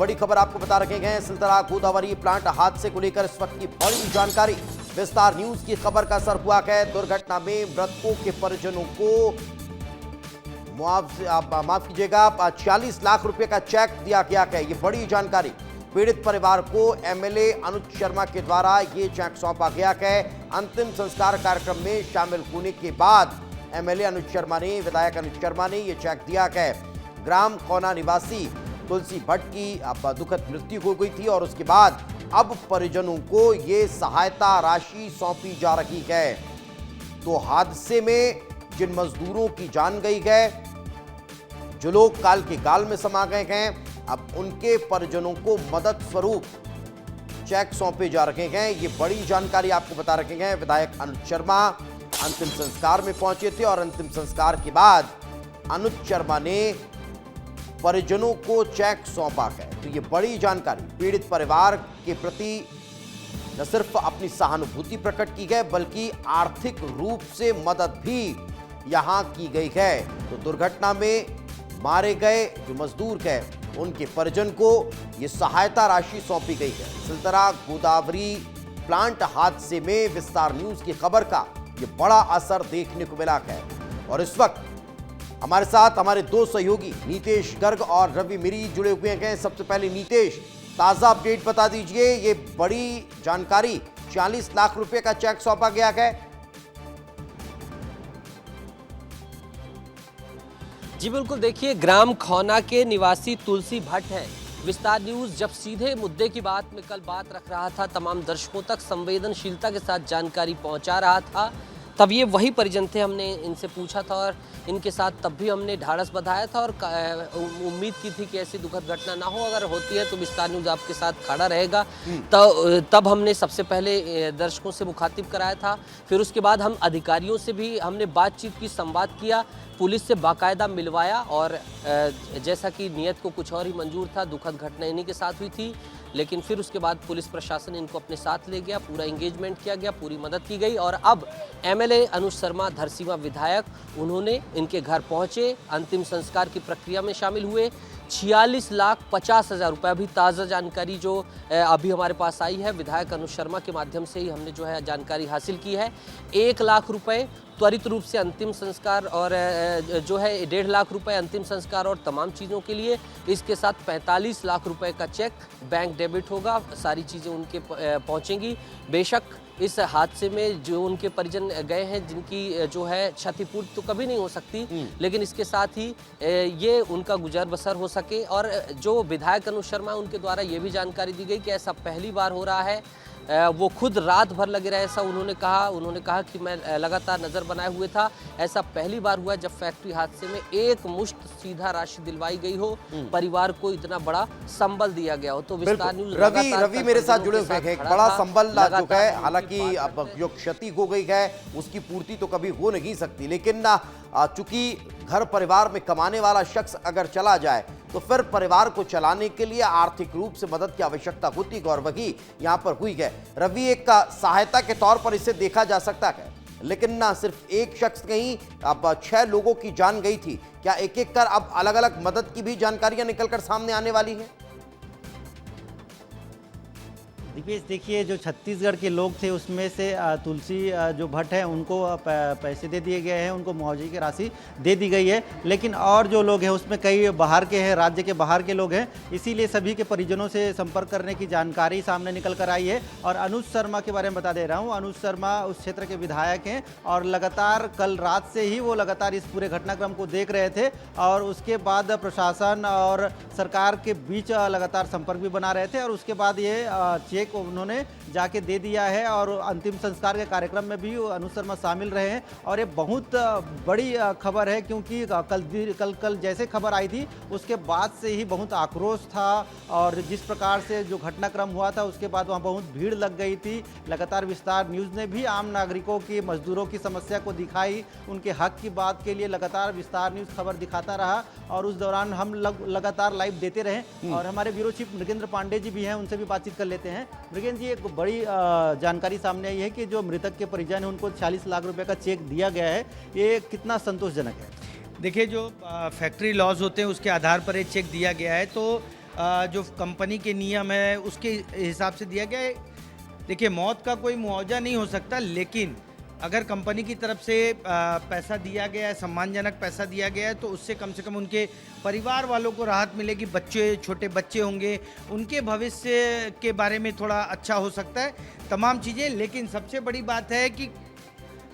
बड़ी खबर आपको बता रखे हैं। सिलतरा गोदावरी प्लांट हादसे को लेकर इस वक्त की बड़ी जानकारी। विस्तार न्यूज की खबर का असर हुआ है। दुर्घटना में मृतकों के परिजनों को माफ कीजिएगा 40 लाख रुपए का चेक दिया गया है। ये बड़ी जानकारी। पीड़ित परिवार को एमएलए अनुज शर्मा के द्वारा ये चेक सौंपा गया है। अंतिम संस्कार कार्यक्रम में शामिल होने के बाद एमएलए अनुज शर्मा ने, विधायक अनुज शर्मा ने यह चेक दिया है। ग्राम खौना निवासी तुलसी भट्ट की दुखद मृत्यु हो गई थी और उसके बाद अब परिजनों को ये सहायता राशि सौंपी जा रही है। तो हादसे में जिन मजदूरों की जान गई है, जो लोग काल के गाल में समा गए हैं, अब उनके परिजनों को मदद स्वरूप चेक सौंपे जा रहे हैं। ये बड़ी जानकारी आपको बता रखे हैं। विधायक अनुज शर्मा अंतिम संस्कार में पहुंचे थे और अंतिम संस्कार के बाद अनुज शर्मा ने परिजनों को चेक सौंपा है। तो ये बड़ी जानकारी। पीड़ित परिवार के प्रति न सिर्फ अपनी सहानुभूति प्रकट की गई बल्कि आर्थिक रूप से मदद भी यहां की गई है। तो दुर्घटना में मारे गए जो मजदूर हैं उनके परिजन को ये सहायता राशि सौंपी गई है। सिलतरा गोदावरी प्लांट हादसे में विस्तार न्यूज की खबर का ये बड़ा असर देखने को मिला है। और इस वक्त हमारे साथ हमारे दो सहयोगी नीतेश गर्ग और रवि मिरी जुड़े हुए हैं। सबसे पहले नीतेश, ताजा अपडेट बता दीजिए। ये बड़ी जानकारी, 40 लाख रुपए का चेक सौंपा गया है। जी बिल्कुल, देखिए ग्राम खौना के निवासी तुलसी भट्ट हैं। विस्तार न्यूज़ जब सीधे मुद्दे की बात में कल बात रख रहा था, तमाम दर्शकों तक संवेदनशीलता के साथ जानकारी पहुंचा रहा था, तब ये वही परिजन थे। हमने इनसे पूछा था और इनके साथ तब भी हमने ढाढ़स बंधाया था और उम्मीद की थी कि ऐसी दुखद घटना ना हो। अगर होती है तो विस्तार न्यूज़ आपके साथ खड़ा रहेगा। तब हमने सबसे पहले दर्शकों से मुखातिब कराया था। फिर उसके बाद हम अधिकारियों से भी हमने बातचीत की, संवाद किया, पुलिस से बाकायदा मिलवाया और जैसा कि नियत को कुछ और ही मंजूर था, दुखद घटना इन्हीं के साथ हुई थी। लेकिन फिर उसके बाद पुलिस प्रशासन इनको अपने साथ ले गया, पूरा एंगेजमेंट किया गया, पूरी मदद की गई और अब एमएलए अनुज शर्मा, धरसींवा विधायक, उन्होंने इनके घर पहुंचे, अंतिम संस्कार की प्रक्रिया में शामिल हुए। 46,50,000 रुपये, अभी ताज़ा जानकारी जो अभी हमारे पास आई है, विधायक अनुज शर्मा के माध्यम से ही हमने जो है जानकारी हासिल की है। 1 लाख रुपये त्वरित रूप से अंतिम संस्कार और जो है 1.5 लाख रुपए अंतिम संस्कार और तमाम चीज़ों के लिए। इसके साथ 45 लाख रुपए का चेक बैंक डेबिट होगा, सारी चीज़ें उनके पहुंचेंगी। बेशक इस हादसे में जो उनके परिजन गए हैं, जिनकी जो है क्षतिपूर्ति तो कभी नहीं हो सकती, लेकिन इसके साथ ही ये उनका गुजर बसर हो सके। और जो विधायक अनुज शर्मा, उनके द्वारा ये भी जानकारी दी गई कि ऐसा पहली बार हो रहा है। वो खुद रात भर लगे रहे, ऐसा उन्होंने कहा कि मैं लगातार नज़र बनाए हुए था। ऐसा पहली बार हुआ जब फैक्ट्री हादसे में एक मुश्त सीधा राशि दिलवाई गई हो, परिवार को इतना बड़ा संबल दिया गया हो। तो विस्तार न्यूज़ रवि मेरे साथ जुड़े हुए हैं। एक बड़ा संबल जो है, हालांकि अब जो क्षति हो गई है उसकी पूर्ति तो कभी हो नहीं सकती, लेकिन चूंकि घर परिवार में कमाने वाला शख्स अगर चला जाए तो फिर परिवार को चलाने के लिए आर्थिक रूप से मदद की आवश्यकता होती है और वही यहाँ पर हुई है। रवि, एक सहायता के तौर पर इसे देखा जा सकता है, लेकिन ना सिर्फ एक शख्स नहीं, अब 6 लोगों की जान गई थी। क्या एक एक कर अब अलग अलग मदद की भी जानकारियां निकलकर सामने आने वाली हैं? दीपेश, देखिए जो छत्तीसगढ़ के लोग थे उसमें से तुलसी जो भट्ट है उनको पैसे दे दिए गए हैं, उनको मुआवजे की राशि दे दी गई है। लेकिन और जो लोग हैं उसमें कई बाहर के हैं, राज्य के बाहर के लोग हैं, इसीलिए सभी के परिजनों से संपर्क करने की जानकारी सामने निकल कर आई है। और अनुज शर्मा के बारे में बता दे रहा हूँ, अनुज शर्मा उस क्षेत्र के विधायक हैं और लगातार कल रात से ही वो लगातार इस पूरे घटनाक्रम को देख रहे थे और उसके बाद प्रशासन और सरकार के बीच लगातार संपर्क भी बना रहे थे और उसके बाद ये चेक को उन्होंने जाके दे दिया है। और अंतिम संस्कार के कार्यक्रम में भी अनुज शर्मा शामिल रहे हैं और ये बहुत बड़ी खबर है, क्योंकि कल जैसे खबर आई थी उसके बाद से ही बहुत आक्रोश था और जिस प्रकार से जो घटनाक्रम हुआ था उसके बाद वहाँ बहुत भीड़ लग गई थी। लगातार विस्तार न्यूज़ ने भी आम नागरिकों की, मजदूरों की समस्या को दिखाई, उनके हक की बात के लिए लगातार विस्तार न्यूज़ खबर दिखाता रहा और उस दौरान हम लगातार लाइव देते रहे। और हमारे ब्यूरो चीफ मृगेंद्र पांडे जी भी हैं, उनसे भी बातचीत कर लेते हैं। मृगेंद्र जी, एक बड़ी जानकारी सामने आई है कि जो मृतक के परिजन हैं उनको 40 लाख रुपए का चेक दिया गया है, ये कितना संतोषजनक है? देखिए, जो फैक्ट्री लॉस होते हैं उसके आधार पर एक चेक दिया गया है, तो जो कंपनी के नियम है उसके हिसाब से दिया गया है। देखिए, मौत का कोई मुआवजा नहीं हो सकता, लेकिन अगर कंपनी की तरफ से पैसा दिया गया है, सम्मानजनक पैसा दिया गया है, तो उससे कम से कम उनके परिवार वालों को राहत मिलेगी। बच्चे, छोटे बच्चे होंगे, उनके भविष्य के बारे में थोड़ा अच्छा हो सकता है, तमाम चीज़ें। लेकिन सबसे बड़ी बात है कि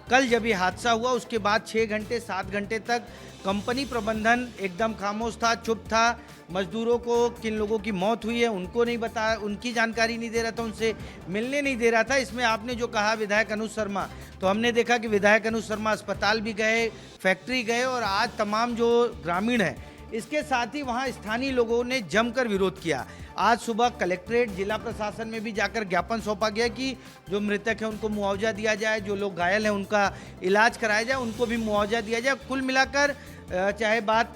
कल जब ये हादसा हुआ उसके बाद 6 घंटे 7 घंटे तक कंपनी प्रबंधन एकदम खामोश था, चुप था। मजदूरों को, किन लोगों की मौत हुई है उनको नहीं बताया, उनकी जानकारी नहीं दे रहा था, उनसे मिलने नहीं दे रहा था। इसमें आपने जो कहा विधायक अनुज शर्मा, तो हमने देखा कि विधायक अनुज शर्मा अस्पताल भी गए, फैक्ट्री गए, और आज तमाम जो ग्रामीण हैं, इसके साथ ही वहाँ स्थानीय लोगों ने जमकर विरोध किया। आज सुबह कलेक्ट्रेट, जिला प्रशासन में भी जाकर ज्ञापन सौंपा गया कि जो मृतक हैं उनको मुआवजा दिया जाए, जो लोग घायल हैं उनका इलाज कराया जाए, उनको भी मुआवजा दिया जाए। कुल मिलाकर चाहे बात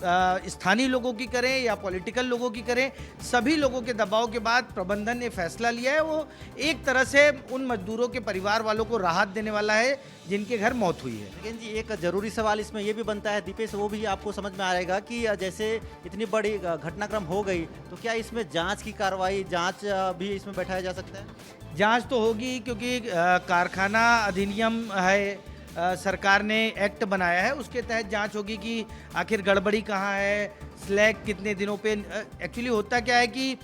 स्थानीय लोगों की करें या पॉलिटिकल लोगों की करें, सभी लोगों के दबाव के बाद प्रबंधन ने फैसला लिया है। वो एक तरह से उन मजदूरों के परिवार वालों को राहत देने वाला है जिनके घर मौत हुई है। लेकिन जी एक जरूरी सवाल इसमें ये भी बनता है दीपेश, वो भी आपको समझ में आएगा कि जैसे इतनी बड़ी घटनाक्रम हो गई तो क्या इसमें जांच की कार्रवाई, जांच भी इसमें बैठाया जा सकता है? जांच तो होगी, क्योंकि कारखाना अधिनियम है, सरकार ने एक्ट बनाया है, उसके तहत जांच होगी कि आखिर गड़बड़ी कहाँ है, स्लैग कितने दिनों पे। एक्चुअली होता क्या है कि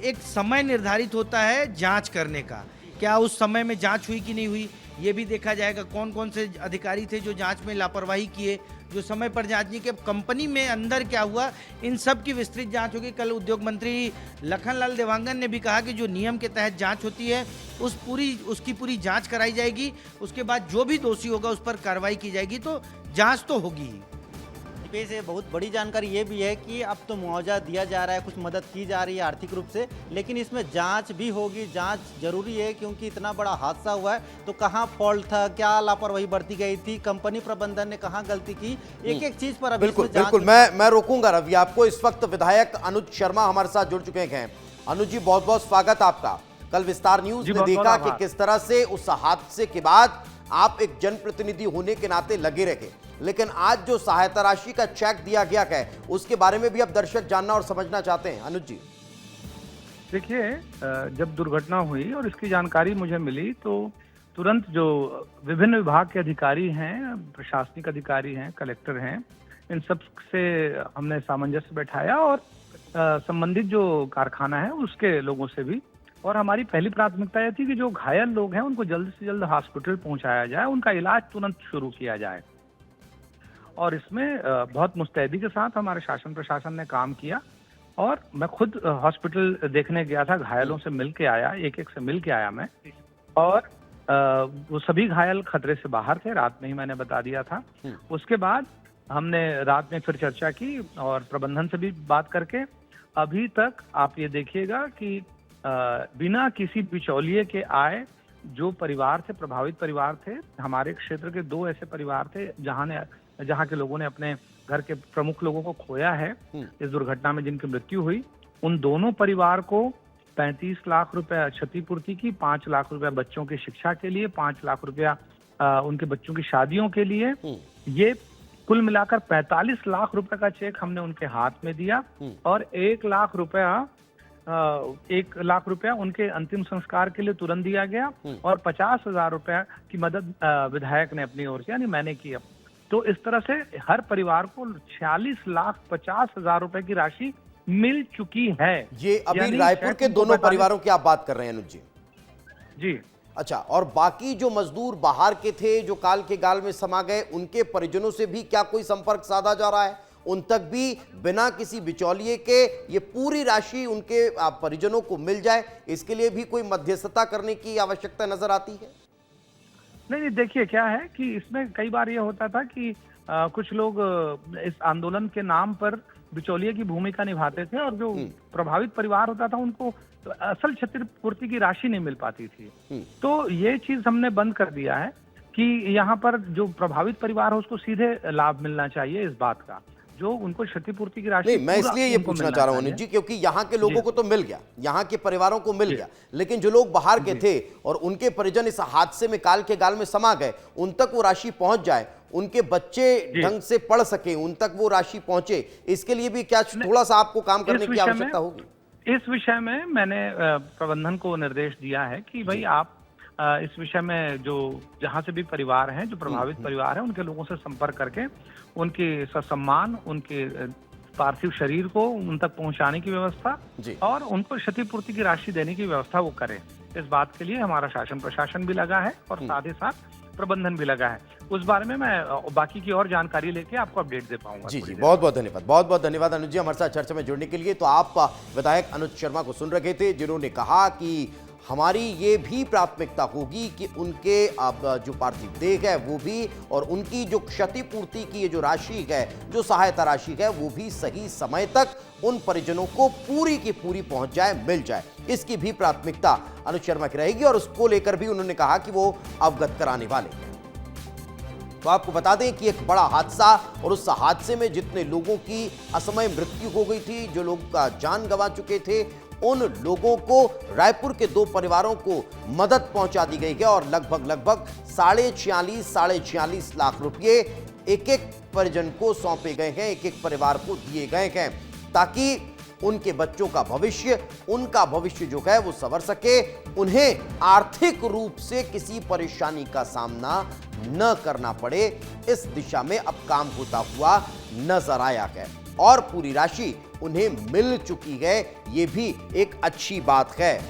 एक समय निर्धारित होता है जांच करने का, क्या उस समय में जांच हुई कि नहीं हुई ये भी देखा जाएगा। कौन कौन से अधिकारी थे जो जांच में लापरवाही किए, जो समय पर जांच नहीं की, कंपनी में अंदर क्या हुआ, इन सब की विस्तृत जांच होगी। कल उद्योग मंत्री लखनलाल देवांगन ने भी कहा कि जो नियम के तहत जांच होती है उसकी पूरी जांच कराई जाएगी, उसके बाद जो भी दोषी होगा उस पर कार्रवाई की जाएगी। तो जांच तो होगी ही। दीपेश, ये बहुत बड़ी जानकारी ये भी है कि अब तो मुआवजा दिया जा रहा है, कुछ मदद की जा रही है आर्थिक रूप से, लेकिन इसमें जांच भी होगी। जांच जरूरी है क्योंकि इतना बड़ा हादसा हुआ है, तो कहाँ फॉल्ट था, क्या लापरवाही बरती गई थी, कंपनी प्रबंधन ने कहाँ गलती की, एक एक चीज पर अभी बिल्कुल मैं रोकूंगा रवि आपको। इस वक्त विधायक अनुज शर्मा हमारे साथ जुड़ चुके हैं। अनुज जी, बहुत बहुत स्वागत आपका। कल विस्तार न्यूज ने देखा कि किस तरह से उस हादसे के बाद आप एक जनप्रतिनिधि होने के नाते लगे रहे, लेकिन आज जो सहायता राशि का चेक दिया गया है उसके बारे में भी अब दर्शक जानना और समझना चाहते हैं। अनुज जी, देखिए, जब दुर्घटना हुई और इसकी जानकारी मुझे मिली तो तुरंत जो विभिन्न विभाग के अधिकारी हैं, प्रशासनिक अधिकारी हैं, कलेक्टर हैं, इन सब से हमने सामंजस्य बैठाया और संबंधित जो कारखाना है उसके लोगों से भी, और हमारी पहली प्राथमिकता यह थी कि जो घायल लोग हैं उनको जल्द से जल्द हॉस्पिटल पहुंचाया जाए, उनका इलाज तुरंत शुरू किया जाए। और इसमें बहुत मुस्तैदी के साथ हमारे शासन प्रशासन ने काम किया और मैं खुद हॉस्पिटल देखने गया था, घायलों से मिल के आया, एक एक से मिल के आया मैं, और वो सभी घायल खतरे से बाहर थे, रात में ही मैंने बता दिया था। उसके बाद हमने रात में फिर चर्चा की और प्रबंधन से भी बात करके अभी तक आप ये देखिएगा कि बिना किसी बिचौलिए के आए जो परिवार थे, प्रभावित परिवार थे, हमारे क्षेत्र के 2 ऐसे परिवार थे जहाँ के लोगों ने अपने घर के प्रमुख लोगों को खोया है इस दुर्घटना में, जिनकी मृत्यु हुई। उन दोनों परिवार को 35 लाख रुपए क्षतिपूर्ति की, 5 लाख रुपया बच्चों की शिक्षा के लिए, 5 लाख रुपया उनके बच्चों की शादियों के लिए, ये कुल मिलाकर 45 लाख रुपए का चेक हमने उनके हाथ में दिया और 1 लाख रुपया उनके अंतिम संस्कार के लिए तुरंत दिया गया और 50,000 रुपया की मदद विधायक ने अपनी ओर से, यानी मैंने की। तो इस तरह से हर परिवार को 46,50,000 रुपए की राशि मिल चुकी है। ये अभी रायपुर के दोनों परिवारों की आप बात कर रहे हैं अनुज जी? जी। अच्छा, और बाकी जो मजदूर बाहर के थे जो काल के गाल में समा गए, उनके परिजनों से भी क्या कोई संपर्क साधा जा रहा है? उन तक भी बिना किसी बिचौलिए के ये पूरी राशि उनके परिजनों को मिल जाए, इसके लिए भी कोई मध्यस्थता करने की आवश्यकता नजर आती है? नहीं, देखिए क्या है कि इसमें कई बार ये होता था कि कुछ लोग इस आंदोलन के नाम पर बिचौलिए की भूमिका निभाते थे और जो प्रभावित परिवार होता था उनको असल क्षतिपूर्ति की राशि नहीं मिल पाती थी। तो ये चीज हमने बंद कर दिया है कि यहाँ पर जो प्रभावित परिवार है उसको सीधे लाभ मिलना चाहिए इस बात का, जो उनको क्षतिपूर्ति की राशि। नहीं, मैं इसलिए ये पूछना चाह रहा हूं जी, क्योंकि यहाँ के लोगों को तो मिल गया, यहाँ के परिवारों को मिल गया, लेकिन जो लोग बाहर के थे और उनके परिजन इस हादसे में काल के गाल में समा गए, उन तक वो राशि पहुंच जाए, उनके बच्चे ढंग से पढ़ सके, उन तक वो राशि पहुंचे, इसके लिए भी क्या थोड़ा सा आपको काम करने की आवश्यकता होगी? इस विषय में मैंने प्रबंधन को निर्देश दिया है कि भाई आप इस विषय में जो जहां से भी परिवार हैं, जो प्रभावित परिवार हैं, उनके लोगों से संपर्क करके उनके ससम्मान, उनके पार्थिव शरीर को उन तक पहुंचाने की व्यवस्था और उनको क्षतिपूर्ति की राशि देने की व्यवस्था वो करें। इस बात के लिए हमारा शासन प्रशासन भी लगा है और साथ ही साथ प्रबंधन भी लगा है। उस बारे में मैं बाकी की और जानकारी लेके आपको अपडेट दे पाऊंगा। जी, बहुत बहुत धन्यवाद, बहुत बहुत धन्यवाद अनुज जी हमारे साथ चर्चा में जुड़ने के लिए। तो आप विधायक अनुज शर्मा को सुन रहे थे, जिन्होंने कहा कि हमारी ये भी प्राथमिकता होगी कि उनके अब जो पार्थिव देह है वो भी, और उनकी जो क्षतिपूर्ति की ये जो राशि है, जो सहायता राशि है, वो भी सही समय तक उन परिजनों को पूरी की पूरी पहुंच जाए, मिल जाए। इसकी भी प्राथमिकता अनुज शर्मा की रहेगी और उसको लेकर भी उन्होंने कहा कि वो अवगत कराने वाले हैं। तो आपको बता दें कि एक बड़ा हादसा, और उस हादसे में जितने लोगों की असमय मृत्यु हो गई थी, जो लोग जान गंवा चुके थे, उन लोगों को, रायपुर के 2 परिवारों को मदद पहुंचा दी गई है और लगभग 46.5 लाख रुपए एक एक परिजन को सौंपे गए हैं, एक एक परिवार को दिए गए हैं, ताकि उनके बच्चों का भविष्य, उनका भविष्य जो है वो संवर सके, उन्हें आर्थिक रूप से किसी परेशानी का सामना न करना पड़े। इस दिशा में अब काम होता हुआ नजर आया है और पूरी राशि उन्हें मिल चुकी है, ये भी एक अच्छी बात है।